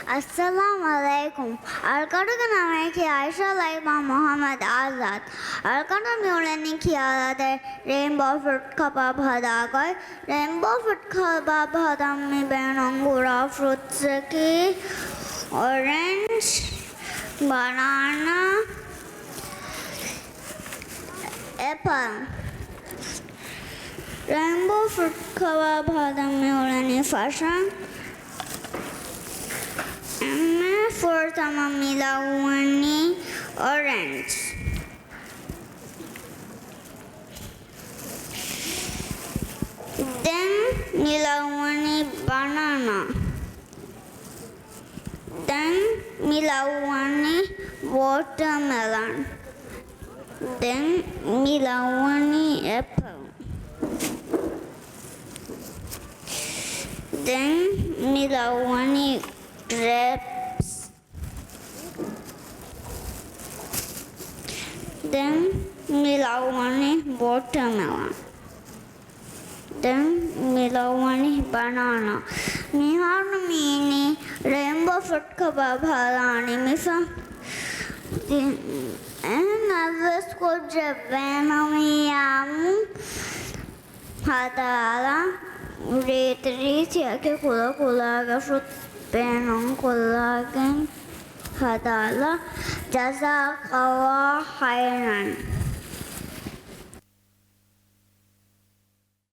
Assalamualaikum. Arkadaşlar namen ki Aisha Laiba Mohamed Azad. Arkadaşlar müğlenin ki aladı Rainbow Fruit kebab hada koy. Rainbow Fruit kebab hada mi ben angura fruits ki orange, banana, apple. Rainbow Fruit kebab hada müğlenin fashion. For tamamilawani orange. Then milawani banana. Then milawani watermelon. Then milawani apple. Then milawani grapes. Then milawani watermelon. Then milawani banana. Mihanu mini rainbow fruit kebab halani misa. And others could javanamiyamu hadala. Retri ke kula kula ga fruit penong kula gen hadala jazakallah khairan.